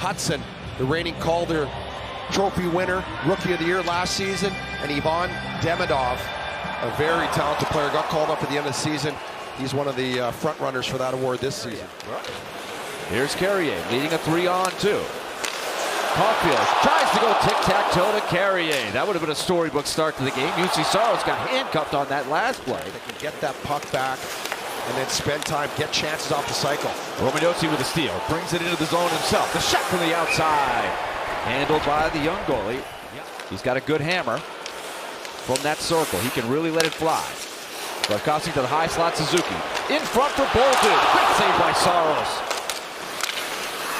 Hudson, the reigning Calder Trophy winner, Rookie of the Year last season, and Ivan Demidov, a very talented player, got called up at the end of the season. He's one of the front runners for that award this season. Here's Carrier leading a 3-on-2. Caufield tries to go tic-tac-toe to Carrier. That would have been a storybook start to the game. UC Saros got handcuffed on that last play. They can get that puck back and then spend time, get chances off the cycle. Romagnosi with a steal, brings it into the zone himself. The shot from the outside, handled by the young goalie. He's got a good hammer from that circle. He can really let it fly. Barkowski to the high slot, Suzuki. In front for Bolden. Great save by Saros.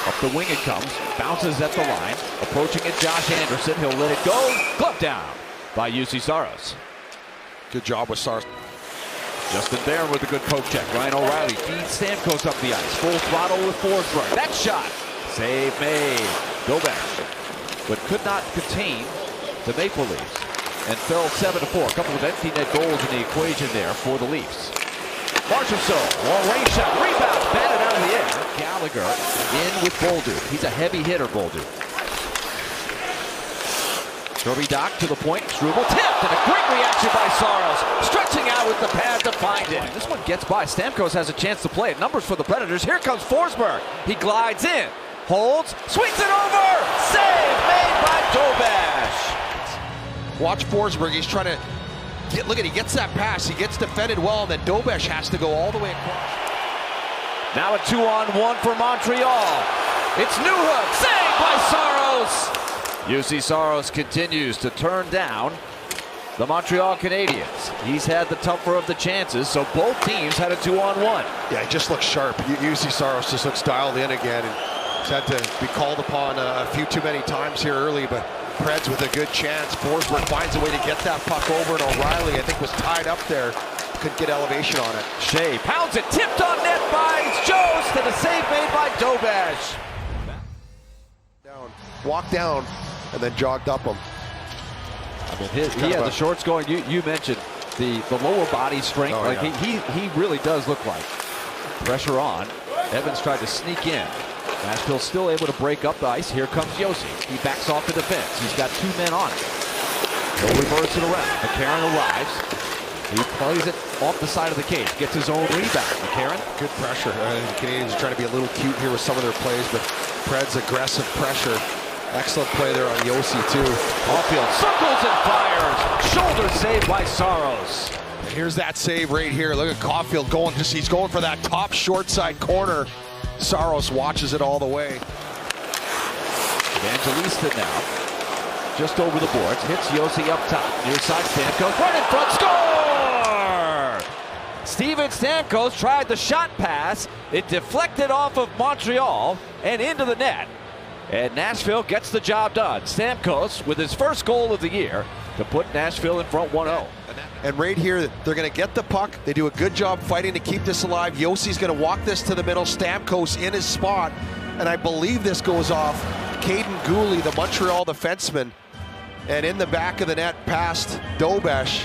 Up the wing it comes, bounces at the line. Approaching it, Josh Anderson. He'll let it go. Glove down by UC Saros. Good job with Saros. Justin Barron with a good poke check. Ryan O'Reilly feeds Stamkos up the ice. Full throttle with Forsberg. That shot. Save made. Go back. But could not contain the Maple Leafs. And fell 7-4. A couple of empty net goals in the equation there for the Leafs. Marchessault, long range shot, rebound, batted out of the air. Gallagher in with Bolduc. He's a heavy hitter, Bolduc. Kirby Doc to the point, Struble tipped, and a great reaction by Saros. Stretching out with the pad to find it. This one gets by. Stamkos has a chance to play it. Numbers for the Predators. Here comes Forsberg. He glides in, holds, swings it over. Save made by Dobash. Watch Forsberg, he's trying to get, look at, he gets that pass, he gets defended well, and then Dobash has to go all the way across. Now a 2-on-1 for Montreal. It's Newhook, saved by Saros. UC Saros continues to turn down the Montreal Canadiens. He's had the tougher of the chances, so both teams had a 2-on-1. Yeah, he just looks sharp. UC Saros just looks dialed in again, and he's had to be called upon a few too many times here early, but Preds with a good chance. Forsberg finds a way to get that puck over, and O'Reilly, I think, was tied up there. Couldn't get elevation on it. Shea pounds it, tipped on net by Jost, and a save made by Dobash. Walked down, and then jogged up him. I mean, he had the shorts going. You mentioned the lower body strength. Oh, like yeah. he really does look like pressure on. Evans tried to sneak in. Nashville still able to break up the ice. Here comes Josi. He backs off the defense. He's got two men on him. He'll reverse it around. McCarron arrives. He plays it off the side of the cage. Gets his own rebound. McCarron. Good pressure. The Canadiens are trying to be a little cute here with some of their plays, but Preds aggressive pressure. Excellent play there on Josi too. Caufield circles and fires. Shoulder save by Saros. Here's that save right here. Look at Caufield going. He's going for that top short side corner. Saros watches it all the way. Evangelista now, just over the boards, hits Josi up top. Near side, Stamkos right in front, score! Steven Stamkos tried the shot pass. It deflected off of Montreal and into the net. And Nashville gets the job done. Stamkos with his first goal of the year to put Nashville in front 1-0. And right here, they're going to get the puck. They do a good job fighting to keep this alive. Josi's going to walk this to the middle. Stamkos in his spot. And I believe this goes off Caden Gooley, the Montreal defenseman. And in the back of the net past Dobash.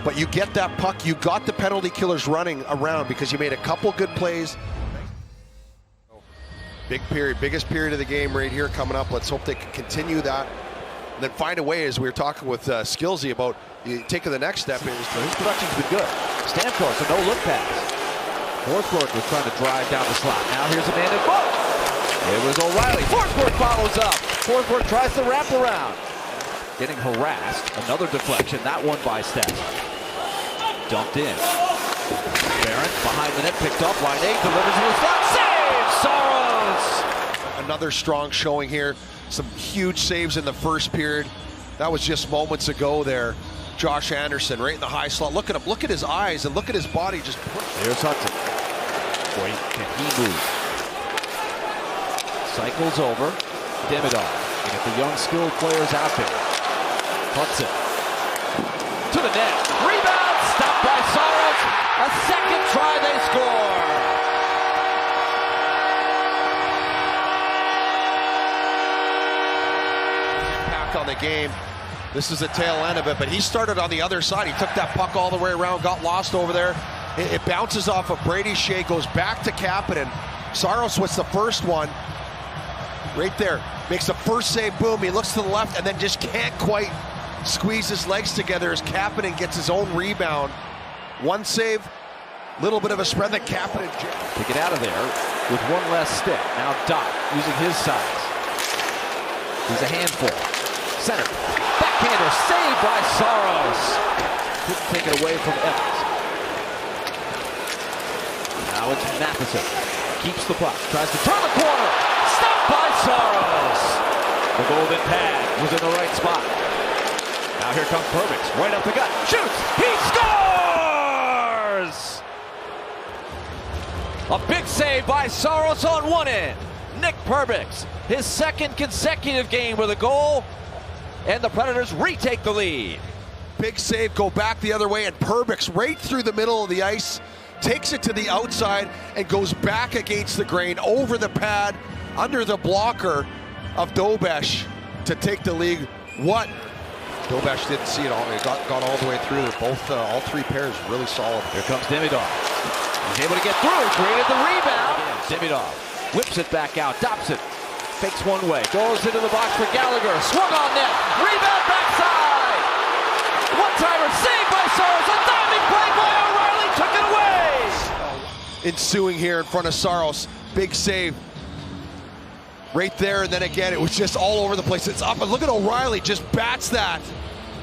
But you get that puck. You got the penalty killers running around because you made a couple good plays. Big period, biggest period of the game right here coming up. Let's hope they can continue that. And then find a way, as we were talking with Skillsy about taking the next step. His production's been good. Stamkos, a no-look pass. Forsberg was trying to drive down the slot. Now here's a man in front. It was O'Reilly. Forsberg follows up. Forsberg tries to wrap around. Getting harassed. Another deflection. That one by Steph. Dumped in. Barron behind the net, picked up. Line 8 delivers to the slot. Save! Saros! Another strong showing here. Some huge saves in the first period. That was just moments ago there. Josh Anderson right in the high slot. Look at him. Look at his eyes and look at his body. Just there's Hudson. Boy, can he move? Cycles over. Demidov. You get the young skilled players out there. Hudson. To the net. Rebound. Stopped by Saros. A second try. They score. On the game. This is the tail end of it, but he started on the other side. He took that puck all the way around, got lost over there. It bounces off of Brady Shea, goes back to Kapanen. Saros was the first one. right there. Makes the first save, boom, he looks to the left and then just can't quite squeeze his legs together as Kapanen gets his own rebound. One save, little bit of a spread that Kapanen to get out of there with one less stick. Now Dot using his size. He's a handful. Center. Backhander saved by Saros. Couldn't take it away from Evans. Now it's Matheson. Keeps the puck. Tries to turn the corner. Stopped by Saros. The golden pad was in the right spot. Now here comes Perbix. Right up the gut. Shoots. He scores! A big save by Saros on one end. Nick Perbix, his second consecutive game with a goal, and the Predators retake the lead. Big save, go back the other way, and Perbix right through the middle of the ice, takes it to the outside and goes back against the grain, over the pad, under the blocker of Dobesh to take the lead. What? Dobesh didn't see it all. He got all the way through. They're both, all three pairs really solid. Here comes Demidov. He's able to get through, created the rebound. Demidov whips it back out, Dobson fakes one way, goes into the box for Gallagher, swung on net, rebound backside. One-timer saved by Saros, a diving play by O'Reilly took it away. Ensuing here in front of Saros, big save. Right there, and then again, it was just all over the place. It's up, and look at O'Reilly, just bats that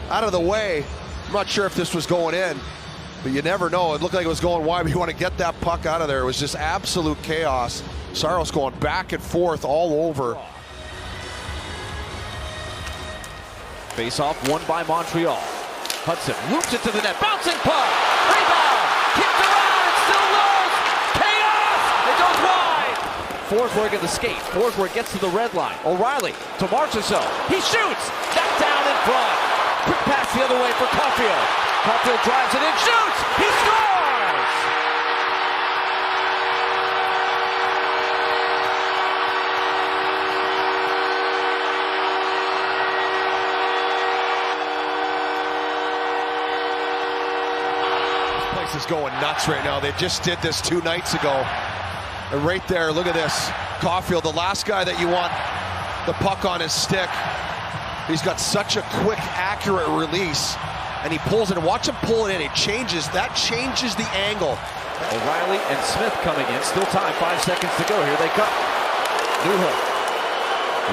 out of the way. I'm not sure if this was going in, but you never know. It looked like it was going wide, but you want to get that puck out of there. It was just absolute chaos. Saros going back and forth all over. Face-off won by Montreal. Hudson loops it to the net, bouncing puck, rebound, kicked around, it's still loose, chaos, it goes wide. Forsberg at the skate, Forsberg gets to the red line, O'Reilly to Marchessault, he shoots, knocked down in front, quick pass the other way for Caufield. Caufield drives it in, shoots, he scores! This place is going nuts right now. They just did this 2 nights ago. And right there, look at this. Caufield, the last guy that you want the puck on his stick. He's got such a quick, accurate release. And he pulls it, and watch him pull it in. It changes, that changes the angle. O'Reilly and Smith coming in, still time, 5 seconds to go, here they come. Newhook,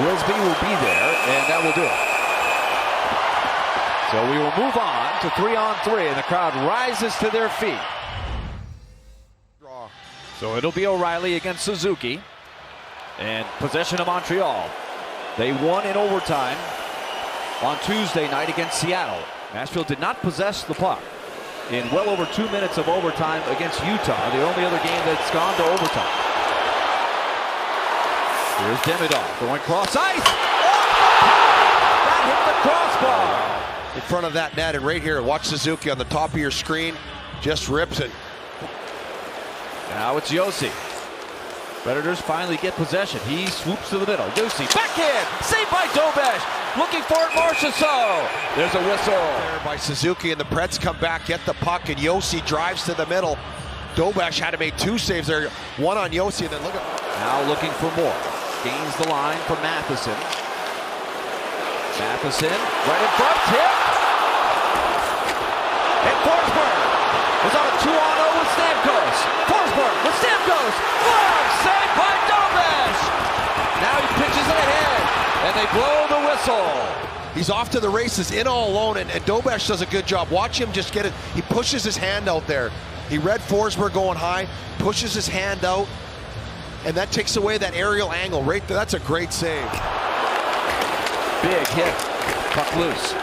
Wilsby will be there, and that will do it. So we will move on to 3-on-3, and the crowd rises to their feet. So it'll be O'Reilly against Suzuki, and possession of Montreal. They won in overtime on Tuesday night against Seattle. Nashville did not possess the puck in well over 2 minutes of overtime against Utah, the only other game that's gone to overtime. Here's Demidov going cross ice. That hit the crossbar. In front of that net, and right here, watch Suzuki on the top of your screen, just rips it. Now it's Josi. Predators finally get possession. He swoops to the middle. Josi, backhand, saved by Dobesh. Looking for it, Marchessault. There's a whistle. There by Suzuki, and the Preds come back, get the puck, and Josi drives to the middle. Dobesh had to make 2 saves there, one on Josi, and then look at... Now looking for more. Gains the line for Matheson. Matheson, right in front, tip. And Forsberg is on a 2-on-0 with Stamkos. Forsberg with Stamkos. Glove saved by Dobesh. Now he pitches it ahead, and they blow the whistle. He's off to the races, in all alone, and Dobesh does a good job. Watch him just get it. He pushes his hand out there. He read Forsberg going high, pushes his hand out, and that takes away that aerial angle right there. That's a great save. Big hit, puck loose.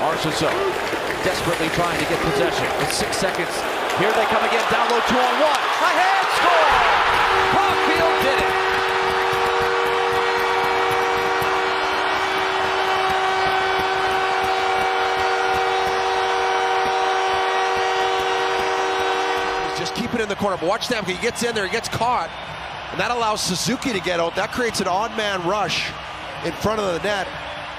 Marchessault desperately trying to get possession. With 6 seconds, here they come again, down low, 2-on-1. Ahead, score! Caufield did it. Just keep it in the corner, but watch Stamkos. He gets in there, he gets caught, and that allows Suzuki to get out. That creates an odd man rush in front of the net.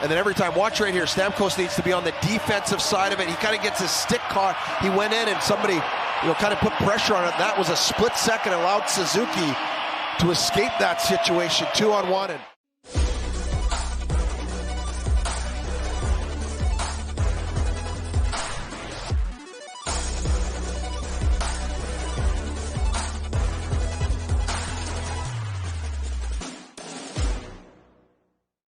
And then every time, watch right here, Stamkos needs to be on the defensive side of it. He kind of gets his stick caught. He went in and somebody, kind of put pressure on it. That was a split second, allowed Suzuki to escape that situation, 2-on-1.